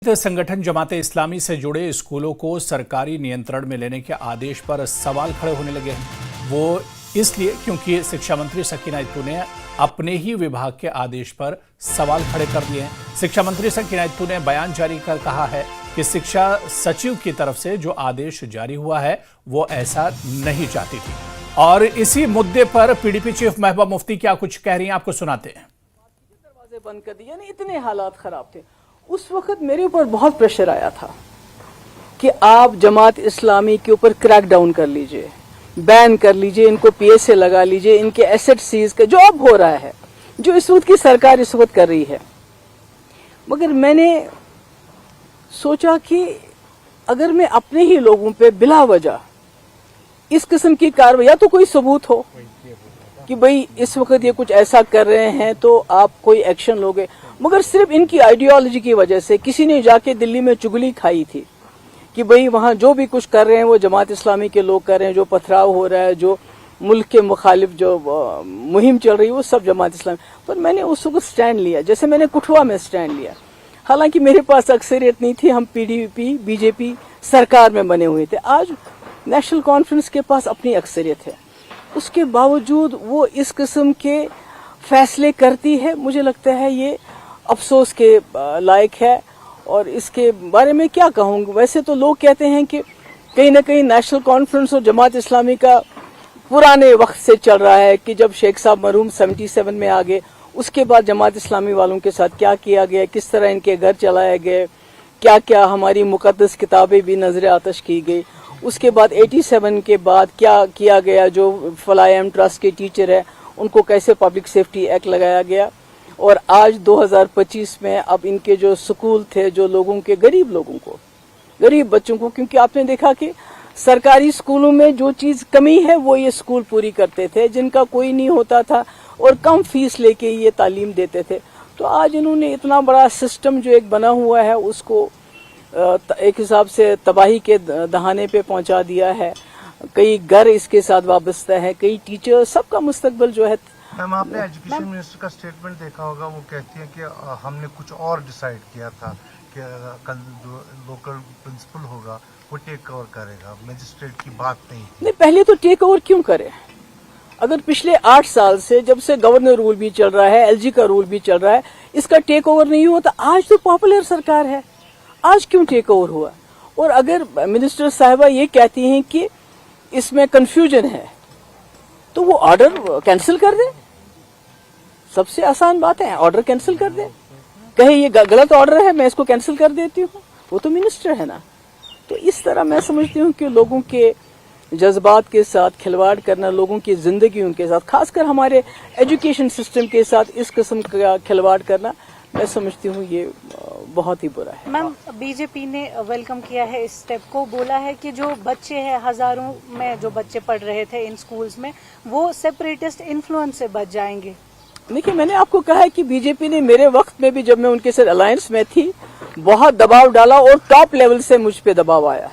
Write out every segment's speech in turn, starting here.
संगठन जमाते इस्लामी से जुड़े स्कूलों को सरकारी नियंत्रण में लेने के आदेश पर सवाल खड़े होने लगे हैं। वो इसलिए क्योंकि शिक्षा मंत्री सकीना इत्तू ने अपने ही विभाग के आदेश पर सवाल खड़े कर दिए हैं। शिक्षा मंत्री सकीना इत्तू ने बयान जारी कर कहा है कि शिक्षा सचिव की तरफ से जो आदेश जारी हुआ है वो ऐसा नहीं चाहती थी। और इसी मुद्दे पर पीडीपी चीफ महबूबा मुफ्ती क्या कुछ कह रही हैं, आपको सुनाते हैं। दरवाजे बंद कर दिए, इतने हालात खराब थे। उस वक्त मेरे ऊपर बहुत प्रेशर आया था कि आप जमात इस्लामी के ऊपर क्रैक डाउन कर लीजिए, बैन कर लीजिए, इनको पीएसए लगा लीजिए, इनके एसेट सीज का जो अब हो रहा है, जो इस वक्त की सरकार इस वक्त कर रही है। मगर मैंने सोचा कि अगर मैं अपने ही लोगों पे बिला वजह इस किस्म की कार्रवाई, या तो कोई सबूत हो कि भाई इस वक्त ये कुछ ऐसा कर रहे हैं तो आप कोई एक्शन लोगे, मगर सिर्फ इनकी आइडियोलॉजी की वजह से किसी ने जाके दिल्ली में चुगली खाई थी कि भाई वहां जो भी कुछ कर रहे हैं वो जमात इस्लामी के लोग कर रहे हैं, जो पथराव हो रहा है, जो मुल्क के मुखालिफ जो मुहिम चल रही है वो सब जमात इस्लामी। पर मैंने उस वक्त स्टैंड लिया, जैसे मैंने कुठवा में स्टैंड लिया। हालांकि मेरे पास अक्सरियत नहीं थी, हम पीडीपी बीजेपी सरकार में बने हुए थे। आज नेशनल कॉन्फ्रेंस के पास अपनी अक्सरियत है, उसके बावजूद वो इस किस्म के फैसले करती है। मुझे लगता है ये अफसोस के लायक है। और इसके बारे में क्या कहूँगा, वैसे तो लोग कहते हैं कि कहीं ना कहीं नेशनल कॉन्फ्रेंस और जमात इस्लामी का पुराने वक्त से चल रहा है कि जब शेख साहब मरहूम 77 में आ गए, उसके बाद जमात इस्लामी वालों के साथ क्या किया गया, किस तरह इनके घर चलाए गए, क्या क्या हमारी मुकद्दस किताबें भी नजर आतश की गई। उसके बाद 87 के बाद क्या किया गया, जो फलायम ट्रस्ट के टीचर है उनको कैसे पब्लिक सेफ्टी एक्ट लगाया गया। और आज 2025 में अब इनके जो स्कूल थे, जो लोगों के गरीब लोगों को, गरीब बच्चों को, क्योंकि आपने देखा कि सरकारी स्कूलों में जो चीज कमी है वो ये स्कूल पूरी करते थे, जिनका कोई नहीं होता था और कम फीस लेके ये तालीम देते थे। तो आज इन्होंने इतना बड़ा सिस्टम जो एक बना हुआ है उसको एक हिसाब से तबाही के दहाने पे पहुंचा दिया है। कई घर इसके साथ वाबस्ता है, कई टीचर, सबका मुस्तकबिल जो है। मैम, आपने एजुकेशन मिनिस्टर का स्टेटमेंट देखा होगा, वो कहती हैं कि हमने कुछ और डिसाइड किया था कि कल जो लोकल प्रिंसिपल होगा वो टेक ओवर करेगा, मजिस्ट्रेट की बात नहीं। पहले तो टेक ओवर क्यों करे? अगर पिछले 8 साल से, जब से गवर्नर रूल भी चल रहा है, एलजी का रूल भी चल रहा है, इसका टेक ओवर नहीं हुआ तो आज तो पॉपुलर सरकार है, आज क्यों टेक ओवर हुआ? और अगर मिनिस्टर साहिबा ये कहती हैं कि इसमें कंफ्यूजन है तो वो ऑर्डर कैंसिल कर दे। सबसे आसान बात है, ऑर्डर कैंसिल कर दे, कहे ये गलत ऑर्डर है, मैं इसको कैंसिल कर देती हूँ। वो तो मिनिस्टर है ना। तो इस तरह मैं समझती हूँ कि लोगों के जज्बात के साथ खिलवाड़ करना, लोगों की जिंदगियों के साथ, खासकर हमारे एजुकेशन सिस्टम के साथ इस किस्म का खिलवाड़ करना, मैं समझती हूँ ये बहुत ही बुरा है। मैम, बीजेपी ने वेलकम किया है इस स्टेप को, बोला है कि जो बच्चे हैं, हजारों में जो बच्चे पढ़ रहे थे इन स्कूल्स में, वो सेपरेटिस्ट इन्फ्लुएंस से बच जाएंगे। देखिए, मैंने आपको कहा है कि बीजेपी ने मेरे वक्त में भी, जब मैं उनके साथ अलायंस में थी, बहुत दबाव डाला और टॉप लेवल से मुझ पे दबाव आया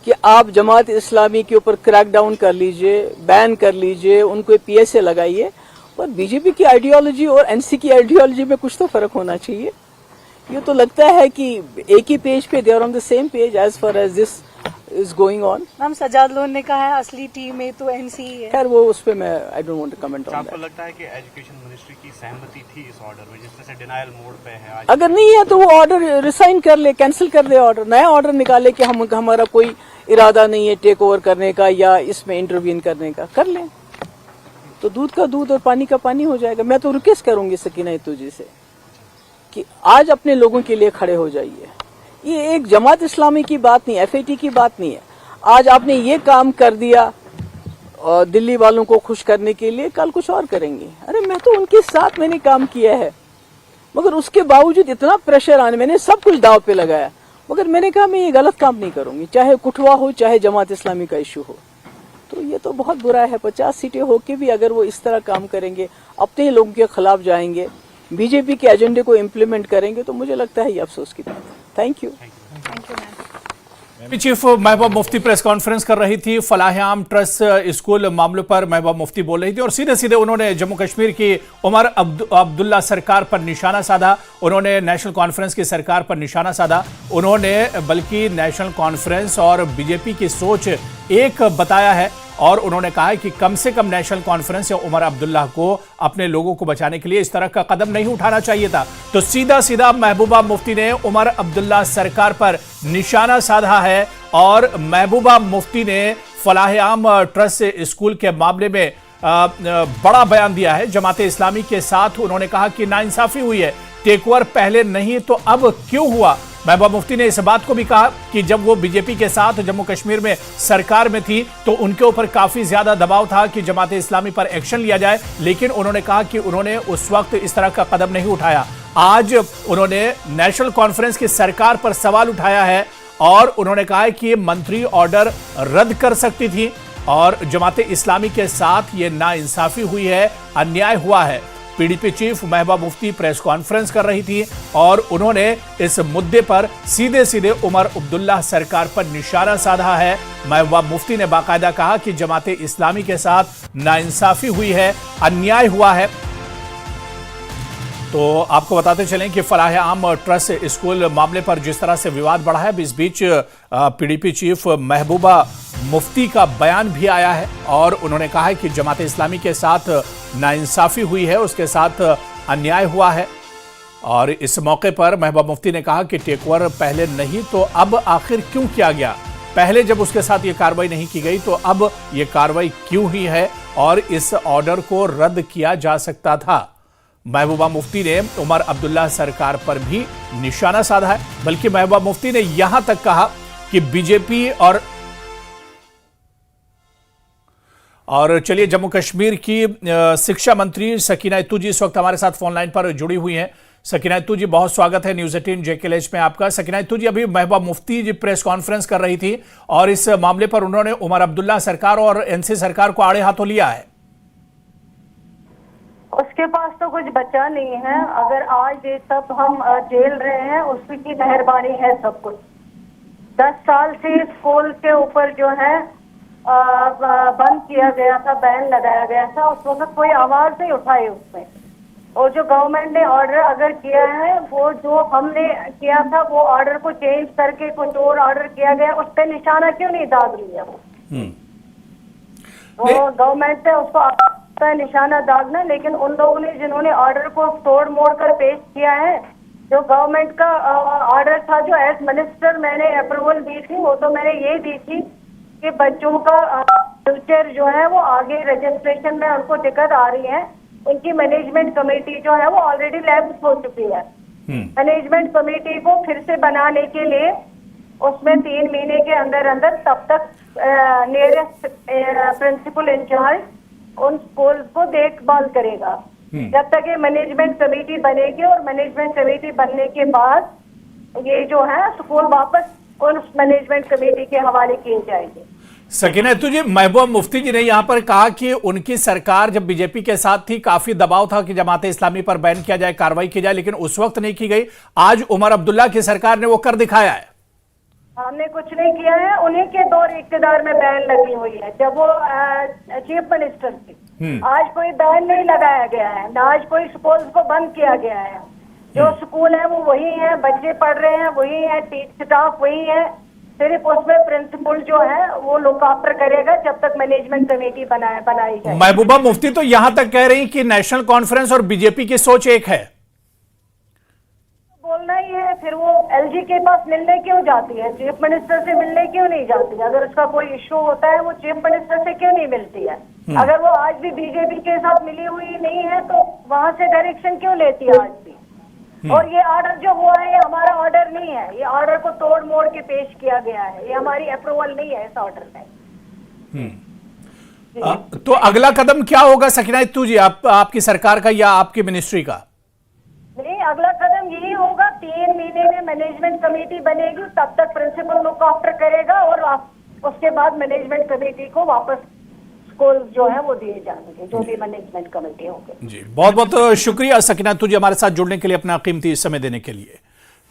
कि आप जमात इस्लामी के ऊपर क्रैक डाउन कर लीजिए, बैन कर लीजिए, उनको पीएसए लगाइए। पर बीजेपी की आइडियोलॉजी और एनसी की आइडियोलॉजी में कुछ तो फर्क होना चाहिए। ये तो लगता है कि एक ही पेज पे, they are on the same page as far as this is going on. Ma'am, Sajad Lone ने कहा है असली टीम में तो एनसी है। खैर, वो उस पे मैं I don't want to comment on that. आपको लगता है कि एजुकेशन मिनिस्ट्री की सहमति थी इस ऑर्डर में, जिसमें से डिनायल मोड पे है आज? अगर नहीं है तो वो ऑर्डर रिसाइन कर ले, कैंसिल कर दे ऑर्डर, नया ऑर्डर निकाले कि हमारा कोई इरादा नहीं है टेक ओवर करने का या इसमें इंटरवीन करने का, कर ले तो दूध का दूध और पानी का पानी हो जाएगा। मैं तो रिक्वेस्ट करूंगी सकीना इत्तू जी से कि आज अपने लोगों के लिए खड़े हो जाइए। ये एक जमात इस्लामी की बात नहीं, एफएटी की बात नहीं है। आज आपने ये काम कर दिया और दिल्ली वालों को खुश करने के लिए, कल कुछ और करेंगे। अरे मैं तो उनके साथ मैंने काम किया है, मगर उसके बावजूद इतना प्रेशर आने, मैंने सब कुछ दाव पे लगाया, मगर मैंने कहा मैं ये गलत काम नहीं करूंगी, चाहे कुठवा हो चाहे जमात इस्लामी का इशू हो। तो ये तो बहुत बुरा है। 50 सीटें होके भी अगर वो इस तरह काम करेंगे, अपने लोगों के खिलाफ जाएंगे, बीजेपी के एजेंडे को इम्प्लीमेंट करेंगे, तो मुझे लगता है ये अफसोस की बात है। Thank you. Thank you ma'am. Chief Mehbooba Mufti press conference कर रही थी। फलाह-ए-आम ट्रस्ट स्कूल मामले पर महबूबा मुफ्ती बोल रही थी और सीधे सीधे उन्होंने जम्मू कश्मीर की उमर अब्दुल्ला सरकार पर निशाना साधा। उन्होंने नेशनल कॉन्फ्रेंस की सरकार पर निशाना साधा। उन्होंने बल्कि नेशनल कॉन्फ्रेंस और बीजेपी की सोच एक बताया है और उन्होंने कहा है कि कम से कम नेशनल कॉन्फ्रेंस या उमर अब्दुल्ला को अपने लोगों को बचाने के लिए इस तरह का कदम नहीं उठाना चाहिए था। तो सीधा सीधा महबूबा मुफ्ती ने उमर अब्दुल्ला सरकार पर निशाना साधा है और महबूबा मुफ्ती ने फलाह-ए-आम ट्रस्ट स्कूल के मामले में बड़ा बयान दिया है। जमात इस्लामी के साथ उन्होंने कहा कि नाइंसाफी हुई है, टेक ओवर पहले नहीं तो अब क्यों हुआ। महबूबा मुफ्ती ने इस बात को भी कहा कि जब वो बीजेपी के साथ जम्मू कश्मीर में सरकार में थी तो उनके ऊपर काफी ज्यादा दबाव था कि जमात इस्लामी पर एक्शन लिया जाए, लेकिन उन्होंने कहा कि उन्होंने उस वक्त इस तरह का कदम नहीं उठाया। आज उन्होंने नेशनल कॉन्फ्रेंस की सरकार पर सवाल उठाया है और उन्होंने कहा है कि मंत्री ऑर्डर रद्द कर सकती थी और जमात इस्लामी के साथ ये नाइंसाफी हुई है, अन्याय हुआ है। PDP chief Mehbooba Mufti press conference कर रही थी और उन्होंने इस मुद्दे पर सीधे सीधे उमर अब्दुल्ला सरकार पर निशाना साधा है। महबूबा मुफ्ती ने बाकायदा कहा कि जमात इस्लामी के साथ नाइंसाफी हुई है, अन्याय हुआ है। तो आपको बताते चलें कि फलाह-ए-आम ट्रस्ट स्कूल मामले पर जिस तरह से विवाद बढ़ा है, इस बीच पीडीपी चीफ महबूबा मुफ्ती का बयान भी आया है और उन्होंने कहा है कि जमात इस्लामी के साथ नाइंसाफी हुई है, उसके साथ अन्याय हुआ है। और इस मौके पर महबूबा मुफ्ती ने कहा कि टेक ओवर पहले नहीं तो अब आखिर क्यों किया गया, पहले जब उसके साथ ये कार्रवाई नहीं की गई तो अब ये कार्रवाई क्यों हुई है और इस ऑर्डर को रद्द किया जा सकता था। महबूबा मुफ्ती ने उमर अब्दुल्ला सरकार पर भी निशाना साधा है, बल्कि महबूबा मुफ्ती ने यहां तक कहा कि बीजेपी और चलिए जम्मू कश्मीर की शिक्षा मंत्री सकीना इत्तू जी इस वक्त हमारे साथ फोन लाइन पर जुड़ी हुई हैं। सकीना इत्तू जी, बहुत स्वागत है न्यूज़ 18 JKLH में आपका। सकीना इत्तू जी, अभी महबूबा मुफ्ती जी प्रेस कॉन्फ्रेंस कर रही थी और इस मामले पर उन्होंने उमर अब्दुल्ला सरकार और NC सरकार को आड़े हाथों लिया है। उसके पास तो कुछ बचा नहीं है। अगर आज ये सब हम झेल रहे हैं उसकी मेहरबानी है सब कुछ। 10 साल से स्कूल के ऊपर जो है बंद किया गया था, बैन लगाया गया था, उस वक्त कोई आवाज नहीं उठाई उसमें। और जो गवर्नमेंट ने ऑर्डर अगर किया है, वो जो हमने किया था वो ऑर्डर को चेंज करके कुछ और ऑर्डर किया गया, उस पर निशाना क्यों नहीं दाग लिया वो गवर्नमेंट से उसको निशाना दागना। लेकिन उन लोगों ने जिन्होंने ऑर्डर को तोड़ मोड़ कर पेश किया है, जो गवर्नमेंट का ऑर्डर था, जो एज मिनिस्टर मैंने अप्रूवल दी थी, वो तो मैंने ये दी थी कि बच्चों का फ्यूचर जो है वो आगे रजिस्ट्रेशन में उनको दिक्कत आ रही है। उनकी मैनेजमेंट कमेटी जो है वो ऑलरेडी लैप्स हो चुकी है। मैनेजमेंट कमेटी को फिर से बनाने के लिए उसमें 3 महीने के अंदर अंदर तब तक नियरेस्ट प्रिंसिपल इंचार्ज उन स्कूल को देखभाल करेगा जब तक ये मैनेजमेंट कमेटी बनेगी। और मैनेजमेंट कमेटी बनने के बाद ये जो है स्कूल वापस उन मैनेजमेंट कमेटी के हवाले किए जाएंगे। सकीना इत्तू जी, महबूबा मुफ्ती जी ने यहां पर कहा कि उनकी सरकार जब बीजेपी के साथ थी काफी दबाव था कि जमात इस्लामी पर बैन किया जाए, कार्रवाई की जाए, लेकिन उस वक्त नहीं की गई। आज उमर अब्दुल्ला की सरकार ने वो कर दिखाया है। हमने कुछ नहीं किया है। उन्हीं के दौर इक़्तिदार में बैन लगी हुई है जब वो चीफ मिनिस्टर थी। आज कोई बैन नहीं लगाया गया है, ना आज कोई स्कूल को बंद किया गया है। जो स्कूल है वो वही है, बच्चे पढ़ रहे हैं वही है, स्टाफ वही है। सिर्फ उसमें प्रिंसिपल जो है वो लुक आफ्टर करेगा जब तक मैनेजमेंट कमेटी बनाई जाए। महबूबा मुफ्ती तो यहां तक कह रही कि नेशनल कॉन्फ्रेंस और बीजेपी की सोच एक है। बोलना ही है, फिर वो LG के पास मिलने क्यों जाती है, चीफ मिनिस्टर से मिलने क्यों नहीं जाती? अगर उसका कोई इश्यू होता है वो चीफ मिनिस्टर से क्यों नहीं मिलती है? अगर वो आज भी बीजेपी के साथ मिली हुई नहीं है तो वहां से डायरेक्शन क्यों लेती है आज भी? और ये ऑर्डर जो हुआ है ये हमारा ऑर्डर नहीं है, ये ऑर्डर को तोड़ मोड़ के पेश किया गया है, ये हमारी अप्रूवल नहीं है इस ऑर्डर में। तो अगला कदम क्या होगा सकीना इत्तू जी, आपकी सरकार का या आपकी मिनिस्ट्री का? नहीं, अगला कदम यही होगा, 3 महीने में मैनेजमेंट कमेटी बनेगी, तब तक प्रिंसिपल लुक आफ्टर करेगा और उसके बाद मैनेजमेंट कमेटी को वापस स्कूल जो है वो दिए जाएंगे, जो भी मैनेजमेंट कमेटी होगी। जी, बहुत बहुत शुक्रिया सकीना इत्तू जी हमारे साथ जुड़ने के लिए, अपना कीमती समय देने के लिए।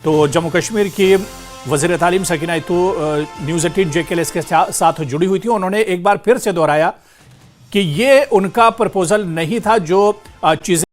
तो जम्मू कश्मीर की वज़ीर तालीम सकीना इत्तू न्यूज़ 18 JKLS के साथ जुड़ी हुई थी। उन्होंने एक बार फिर से दोहराया कि ये उनका प्रपोजल नहीं था, जो चीज़ें